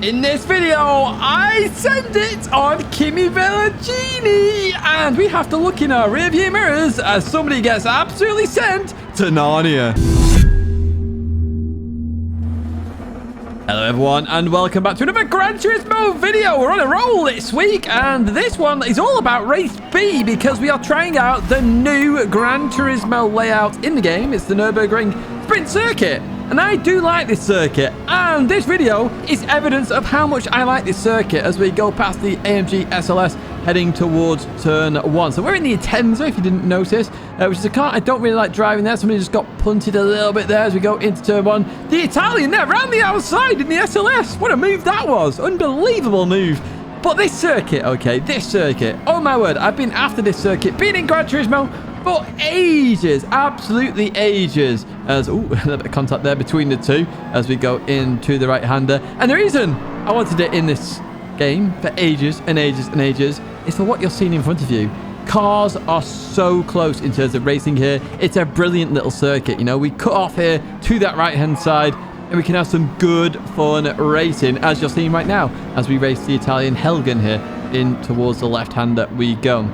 In this video, I send it on Kimmy and we have to look in our rearview mirrors as somebody gets absolutely sent to Narnia. Hello everyone and welcome back to another Gran Turismo video. We're on a roll this week and this one is all about race B because we are trying out the new Gran Turismo layout in the game. It's the Nürburgring Sprint Circuit. And I do like this circuit, and this video is evidence of how much I like this circuit as we go past the AMG SLS heading towards turn 1. So we're in the Atenza, if you didn't notice, which is a car I don't really like driving there. Somebody just got punted a little bit there as we go into turn 1. The Italian there around the outside in the SLS. What a move that was. Unbelievable move. But this circuit, okay, this circuit, oh my word, I've been after this circuit, been in Gran Turismo for ages, absolutely ages. As, ooh, a little bit of contact there between the two as we go into the right-hander. And the reason I wanted it in this game for ages and ages and ages is for what you're seeing in front of you. Cars are so close in terms of racing here. It's a brilliant little circuit. You know, we cut off here to that right-hand side and we can have some good fun racing as you're seeing right now as we race the Italian Helgen here in towards the left-hander we go.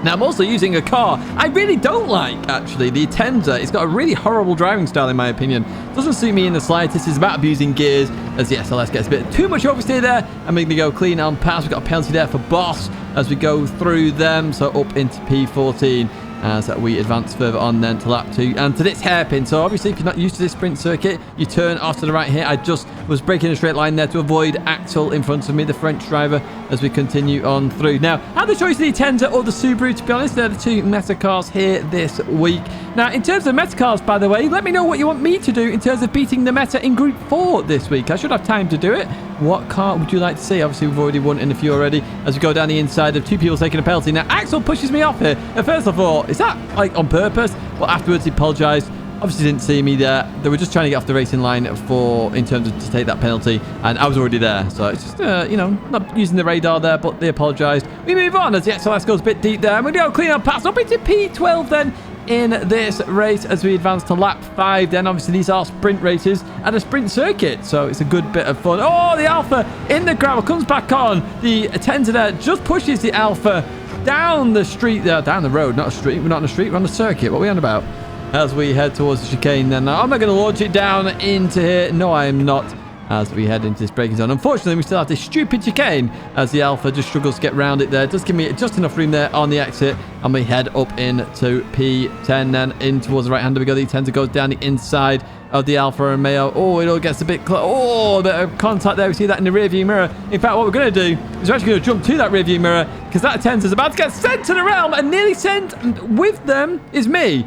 Now, I'm also using a car I really don't like, actually. The Atenza. It's got a really horrible driving style, in my opinion. Doesn't suit me in the slightest. It's about abusing gears as the SLS gets a bit too much oversteer there. And we're going to go clean on pass. We've got a penalty there for Boss as we go through them. So up into P14 as we advance further on then to lap 2 and to this hairpin. So obviously if you're not used to this sprint circuit, you turn off to the right here. I just was breaking a straight line there to avoid Axel in front of me, the French driver, as we continue on through. Now, I had the choice of the Atenza or the Subaru, to be honest. They're the two meta cars here this week. Now, in terms of meta cars, by the way, let me know what you want me to do in terms of beating the meta in Group 4 this week. I should have time to do it. What car would you like to see? Obviously, we've already won in a few already as we go down the inside of two people taking a penalty. Now, Axel pushes me off here. And first of all, is that like on purpose? Well, afterwards, he apologized. Obviously, didn't see me there. They were just trying to get off the racing line in terms of to take that penalty. And I was already there. So it's just, you know, not using the radar there, but they apologized. We move on as the SLS goes a bit deep there. And we go clean up pass up into P12 then in this race as we advance to lap 5. Then obviously these are sprint races and a sprint circuit, so it's a good bit of fun. Oh, the Alpha in the gravel comes back on. The Atenza there just pushes the Alpha down the street there, down the road, not a street. We're not on the street, we're on the circuit. What are we on about? As we head towards the chicane then. Now, am I going to launch it down into here? No, I am not. As we head into this braking zone. Unfortunately, we still have this stupid chicane as the Alpha just struggles to get around it there. It does give me just enough room there on the exit. And we head up into P10 then in towards the right-hander. We go. The Atenza goes down the inside of the Alfa Romeo. Oh, it all gets a bit close. Oh, a bit of contact there. We see that in the rearview mirror. In fact, what we're going to do is we're actually going to jump to that rearview mirror because that Atenza is about to get sent to the realm and nearly sent. And with them is me.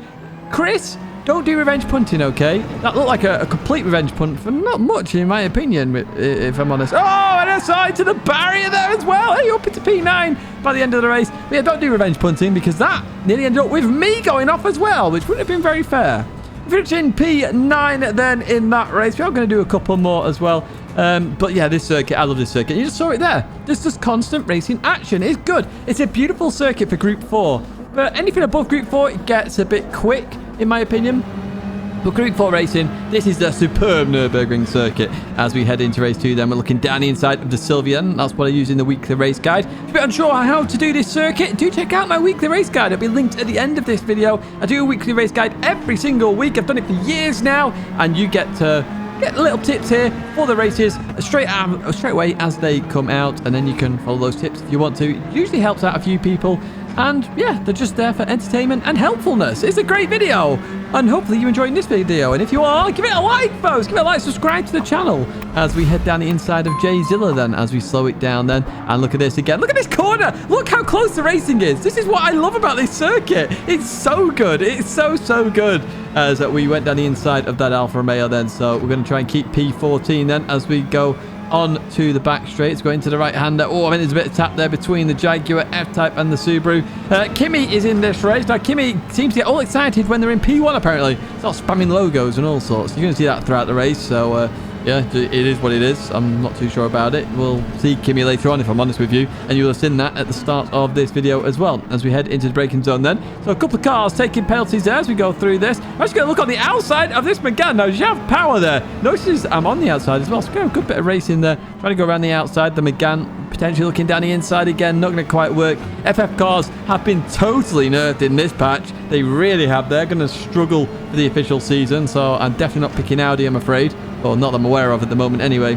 Chris, don't do revenge punting, okay? That looked like a complete revenge punt for not much, in my opinion, if I'm honest. Oh, and aside to the barrier there as well. Hey, up into P9 by the end of the race. But yeah, don't do revenge punting because that nearly ended up with me going off as well, which wouldn't have been very fair. Finishing P9 then in that race. We are going to do a couple more as well. But yeah, this circuit, I love this circuit. You just saw it there. There's just constant racing action. It's good. It's a beautiful circuit for Group 4. But anything above Group 4, it gets a bit quick, in my opinion. But Group 4 racing, this is the superb Nürburgring circuit. As we head into race 2, then we're looking down the inside of the Sylvian. That's what I use in the weekly race guide. If you're a bit unsure how to do this circuit, do check out my weekly race guide. It'll be linked at the end of this video. I do a weekly race guide every single week. I've done it for years now, and you get to get little tips here for the races straight away as they come out, and then you can follow those tips if you want to. It usually helps out a few people. And yeah, they're just there for entertainment and helpfulness. It's a great video. And hopefully you're enjoying this video. And if you are, give it a like, folks. Give it a like, subscribe to the channel. As we head down the inside of J Zilla then, as we slow it down then. And look at this again. Look at this corner. Look how close the racing is. This is what I love about this circuit. It's so good. It's so good. As we went down the inside of that Alfa Romeo then. So we're going to try and keep P14 then as we go on to the back straights, going to the right-hander. Oh, I mean, there's a bit of tap there between the Jaguar F-Type and the Subaru. Kimmy is in this race. Now, Kimmy seems to get all excited when they're in P1, apparently. Start spamming logos and all sorts. You're going to see that throughout the race, so yeah, it is what it is. I'm not too sure about it. We'll see Kimmy later on, if I'm honest with you. And you'll have seen that at the start of this video as well, as we head into the braking zone then. So a couple of cars taking penalties there as we go through this. I'm just going to look on the outside of this Megane. Now, you have power there. Notice I'm on the outside as well. So a good bit of racing there. Trying to go around the outside. The Megane potentially looking down the inside again. Not going to quite work. FF cars have been totally nerfed in this patch. They really have. They're going to struggle for the official season. So I'm definitely not picking Audi, I'm afraid. Or not that I'm aware of at the moment anyway.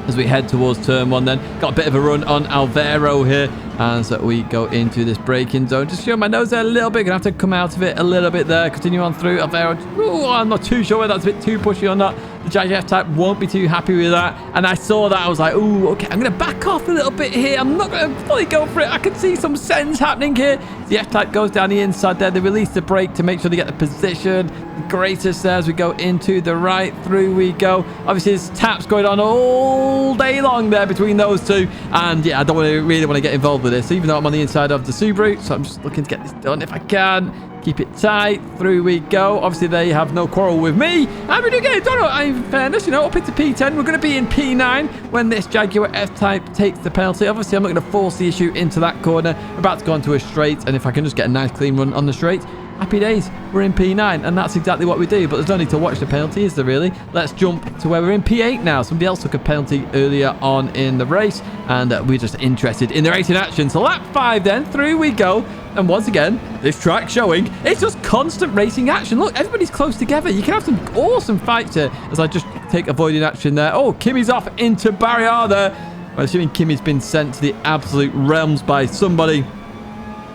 As we head towards turn 1 then. Got a bit of a run on Alvaro here as we go into this braking zone. Just show my nose there a little bit. Gonna have to come out of it a little bit there. Continue on through Alvaro. Ooh, I'm not too sure whether that's a bit too pushy or not. The Jag F-Type won't be too happy with that. And I saw that. I was like, ooh, okay, I'm going to back off a little bit here. I'm not going to fully go for it. I can see some sense happening here. The F-Type goes down the inside there. They release the brake to make sure they get the position. The greatest there as we go into the right. Through we go. Obviously, there's taps going on all day long there between those two. And yeah, I don't really want to get involved with this, even though I'm on the inside of the Subaru. So I'm just looking to get this done if I can. Keep it tight. Through we go. Obviously, they have no quarrel with me. And we do get it done. In fairness, you know, up into P10. We're going to be in P9 when this Jaguar F-Type takes the penalty. Obviously, I'm not going to force the issue into that corner. We're about to go onto a straight. And if I can just get a nice clean run on the straight, happy days. We're in P9. And that's exactly what we do. But there's no need to watch the penalty, is there really? Let's jump to where we're in P8 now. Somebody else took a penalty earlier on in the race. And we're just interested in the racing action. So lap 5 then. Through we go. And once again, this track showing it's just constant racing action. Look, everybody's close together. You can have some awesome fights here as I just take avoiding action there. Oh, Kimmy's off into barrier there. I'm assuming Kimmy's been sent to the absolute realms by somebody.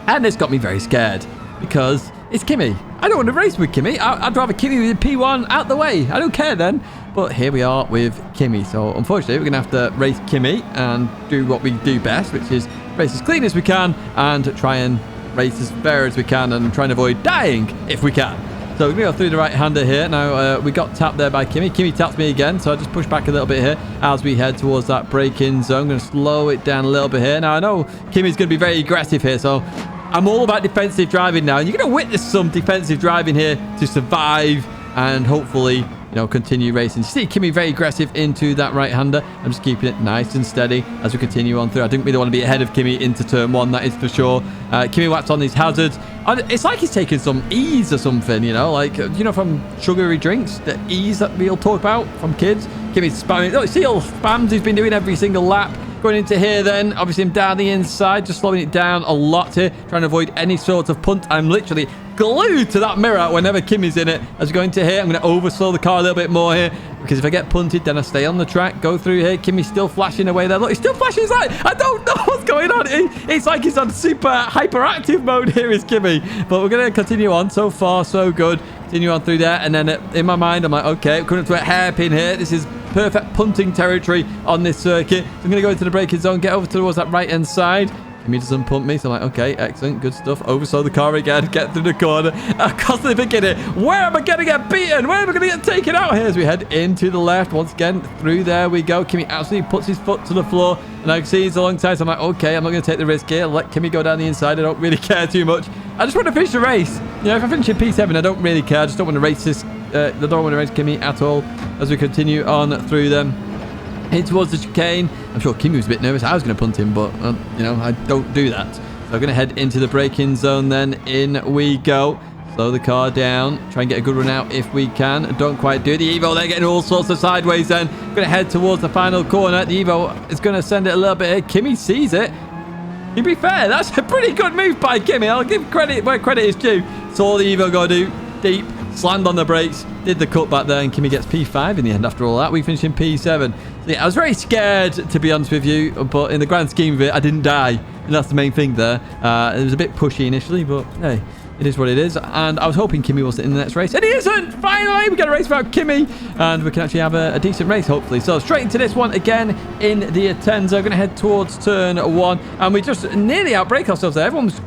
And this got me very scared because it's Kimmy. I don't want to race with Kimmy. I'd rather Kimmy with P1 out the way. I don't care then. But here we are with Kimmy. So unfortunately, we're going to have to race Kimmy and do what we do best, which is race as clean as we can and try and race as fair as we can and try and avoid dying if we can. So we're going to go through the right-hander here. Now, we got tapped there by Kimmy. Kimmy taps me again, so I just push back a little bit here as we head towards that break-in zone. I'm going to slow it down a little bit here. Now, I know Kimmy's going to be very aggressive here, so I'm all about defensive driving now. And you're going to witness some defensive driving here to survive and hopefully, you know, continue racing. You see Kimmy very aggressive into that right-hander. I'm just keeping it nice and steady as we continue on through. I didn't really want to be ahead of Kimmy into turn 1, that is for sure. Kimmy whaps on these hazards. It's like he's taking some ease or something, you know, like, you know, from sugary drinks, the ease that we'll talk about from kids. Kimmy's spamming. Oh, see all the spams he's been doing every single lap. Going into here then, obviously I'm down the inside, just slowing it down a lot here, trying to avoid any sort of punt. I'm literally glued to that mirror whenever Kimmy's in it. As we go into here, I'm going to overslow the car a little bit more here, because if I get punted, then I stay on the track, go through here. Kimmy's still flashing away there. Look, he's still flashing his light. I don't know what's going on. It's like he's on super hyperactive mode here is Kimmy. But we're going to continue on. So far, so good. Continue on through there. And then in my mind, I'm like, okay, coming up to a hairpin here. This is perfect punting territory on this circuit. So I'm going to go into the braking zone, get over towards that right-hand side. Kimmy doesn't pump me, so I'm like, okay, excellent, good stuff. Oversaw the car again, get through the corner. I'm constantly thinking, where am I going to get beaten? Where am I going to get taken out here? As we head into the left, once again, through there we go. Kimmy absolutely puts his foot to the floor, and I can see he's alongside, so I'm like, okay, I'm not going to take the risk here. I'll let Kimmy go down the inside. I don't really care too much. I just want to finish the race. You know, if I finish in P7, I don't really care. I just don't want to race this. I don't want to race Kimmy at all as we continue on through them. Head towards the chicane. I'm sure Kimmy was a bit nervous. I was going to punt him, but, you know, I don't do that. So I'm going to head into the braking zone then. In we go. Slow the car down. Try and get a good run out if we can. Don't quite do the Evo. They're getting all sorts of sideways then. I'm going to head towards the final corner. The Evo is going to send it a little bit here. Kimmy sees it. To be fair, that's a pretty good move by Kimmy. I'll give credit where credit is due. Saw the Evo go do deep. Slammed on the brakes, did the cutback there, and Kimmy gets P5 in the end after all that. We finish in P7. So yeah, I was very scared, to be honest with you, but in the grand scheme of it, I didn't die. And that's the main thing there. It was a bit pushy initially, but hey, it is what it is. And I was hoping Kimmy wasn't in the next race. And he isn't! Finally, we get a race without Kimmy. And we can actually have a decent race, hopefully. So straight into this one again in the Atenza. We're going to head towards turn 1. And we just nearly outbrake ourselves there. Everyone was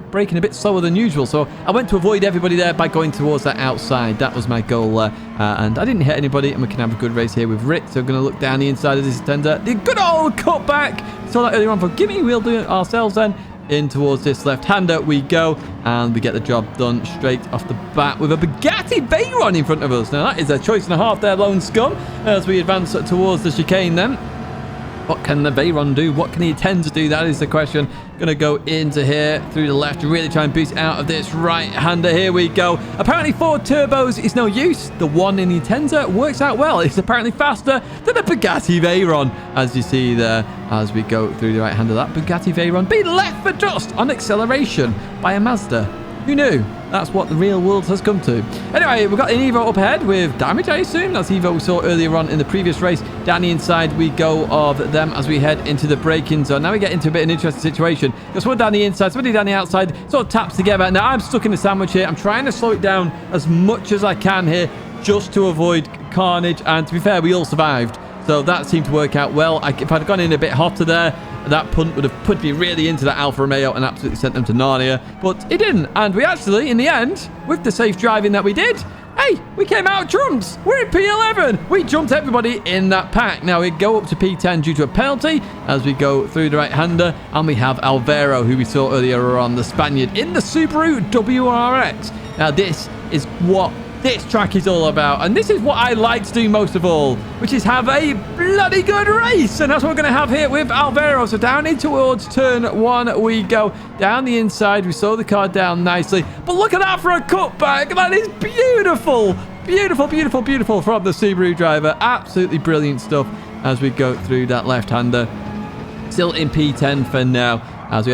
braking a bit slower than usual. So I went to avoid everybody there by going towards that outside. That was my goal there. And I didn't hit anybody. And we can have a good race here with Rick. So we're going to look down the inside of this Atenza. The good old cutback. Saw that earlier on for Kimmy. We'll do it ourselves then. in towards this left-hander we go, and we get the job done straight off the bat with a Bugatti Veyron in front of us. Now, that is a choice and a half there, Lone Scum, as we advance towards the chicane then. What can the Veyron do? What can the Atenza do? That is the question. Going to go into here through the left to really try and boost out of this right-hander. Here we go. Apparently, 4 turbos is no use. The one in the Atenza works out well. It's apparently faster than a Bugatti Veyron, as you see there, as we go through the right-hander. That Bugatti Veyron being left for dust on acceleration by a Mazda. Who knew? That's what the real world has come to. Anyway, we've got an Evo up ahead with damage, I assume. That's Evo we saw earlier on in the previous race. Down the inside we go of them as we head into the braking zone. Now we get into a bit of an interesting situation. Because one down the inside, somebody down the outside, sort of taps together. Now I'm stuck in a sandwich here. I'm trying to slow it down as much as I can here just to avoid carnage. And to be fair, we all survived. So that seemed to work out well. If I'd gone in a bit hotter there, that punt would have put me really into that Alfa Romeo and absolutely sent them to Narnia. But it didn't. And we actually, in the end, with the safe driving that we did, hey, we came out trumps. We're in P11. We jumped everybody in that pack. Now we go up to P10 due to a penalty as we go through the right-hander. And we have Alvaro, who we saw earlier on, the Spaniard, in the Subaru WRX. Now this is what this track is all about, and this is what I like to do most of all, which is have a bloody good race, and that's what we're going to have here with Alvaro. So down in towards turn 1 we go. Down the inside, we slow the car down nicely, but look at that for a cutback. That is beautiful, beautiful, beautiful, beautiful from the Subaru driver. Absolutely brilliant stuff as we go through that left-hander. Still in P10 for now as we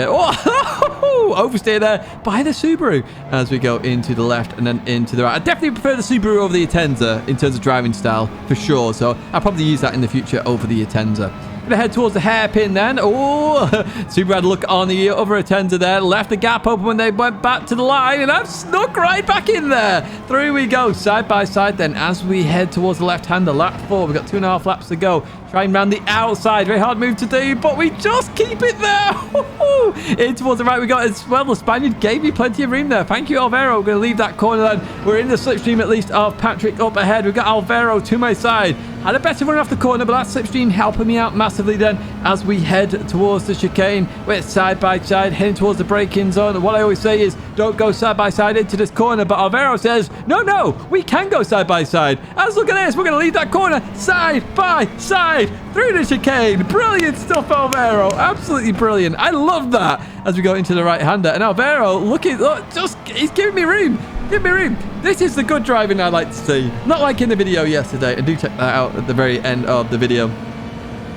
oversteer there by the Subaru as we go into the left and then into the right. I definitely prefer the Subaru over the Atenza in terms of driving style for sure, so I'll probably use that in the future over the Atenza. Gonna head towards the hairpin then. Oh, Subaru had a look on the other Atenza there. Left the gap open when they went back to the line, and I've snuck right back in there. Through we go, side by side then, as we head towards the left-hander. Lap 4, we've got 2.5 laps to go. Trying round the outside. Very hard move to do, but we just keep it there. In towards the right we got as well. The Spaniard gave me plenty of room there. Thank you, Alvaro. We're going to leave that corner then. We're in the slipstream at least of Patrick up ahead. We've got Alvaro to my side. Had a better run off the corner, but that slipstream helping me out massively then as we head towards the chicane. We're side by side, heading towards the braking zone. What I always say is, don't go side by side into this corner, but Alvaro says, no, we can go side by side. As look at this, we're going to leave that corner side by side through the chicane. Brilliant stuff, Alvaro. Absolutely brilliant. I love that as we go into the right-hander. And Alvaro, look, he's giving me room. Give me room. This is the good driving I like to see. Not like in the video yesterday. And do check that out at the very end of the video.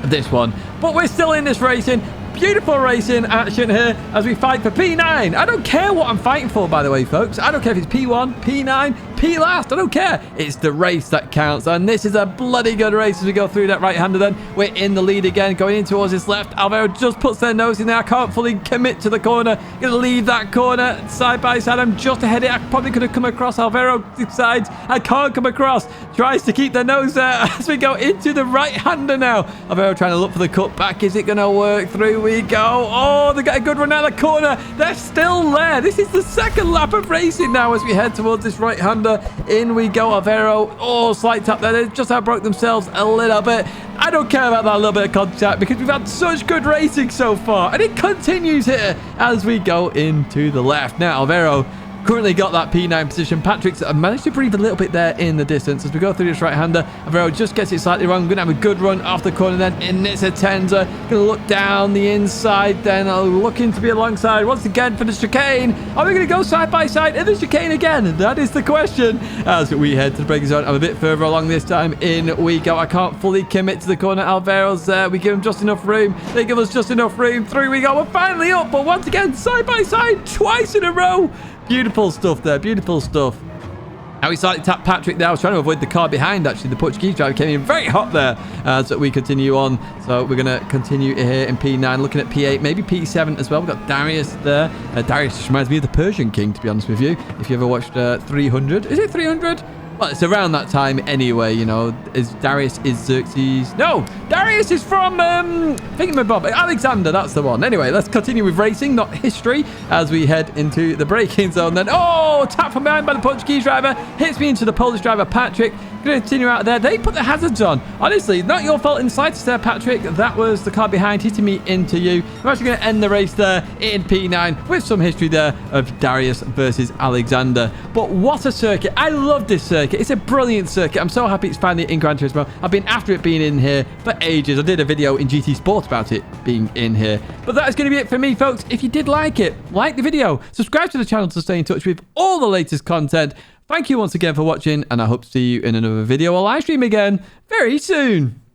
This one. But we're still in this racing. Beautiful racing action here as we fight for P9. I don't care what I'm fighting for, by the way, folks. I don't care if it's P1, P9, P last. I don't care. It's the race that counts. And this is a bloody good race as we go through that right-hander then. We're in the lead again, going in towards his left. Alvaro just puts their nose in there. I can't fully commit to the corner. Going to leave that corner side by side. I'm just ahead of it. I probably could have come across. Alvaro decides I can't come across. Tries to keep their nose there as we go into the right-hander now. Alvaro trying to look for the cutback. Is it going to work through? We go. Oh, they get a good run out of the corner. They're still there. This is the second lap of racing now as we head towards this right-hander. In we go, Alvaro. Oh, slight tap there. They just outbroke themselves a little bit. I don't care about that little bit of contact because we've had such good racing so far. And it continues here as we go into the left. Now, Alvaro currently got that P9 position. Patrick's managed to breathe a little bit there in the distance as we go through this right-hander. Alvaro just gets it slightly wrong. Going to have a good run off the corner then in this Atenza. Going to look down the inside then. Looking to be alongside once again for the chicane. Are we going to go side by side in the chicane again? That is the question. As we head to the braking zone, I'm a bit further along this time. In we go. I can't fully commit to the corner. Alvaro's there. We give him just enough room. They give us just enough room. Through we go. We're finally up, but once again, side by side, twice in a row. Beautiful stuff there. Beautiful stuff. Now we slightly tapped Patrick there. I was trying to avoid the car behind, actually. The Portuguese driver came in very hot there as we continue on. So we're going to continue here in P9, looking at P8, maybe P7 as well. We've got Darius there. Darius just reminds me of the Persian King, to be honest with you. If you ever watched 300. Is it 300? Well, it's around that time anyway, you know. Darius is Xerxes. No, Darius is from, Thingamabob. Alexander, that's the one. Anyway, let's continue with racing, not history, as we head into the braking zone then. Oh, tap from behind by the Portuguese driver. Hits me into the Polish driver, Patrick. Going going to continue out there. They put the hazards on. Honestly, not your fault in the slightest there, Patrick. That was the car behind hitting me into you. I'm actually going to end the race there in P9 with some history there of Darius versus Alexander. But what a circuit. I love this circuit. It's a brilliant circuit. I'm so happy it's finally in Gran Turismo. I've been after it being in here for ages. I did a video in GT Sport about it being in here. But that is going to be it for me, folks. If you did like it, like the video, subscribe to the channel to stay in touch with all the latest content. Thank you once again for watching, and I hope to see you in another video or live stream again very soon.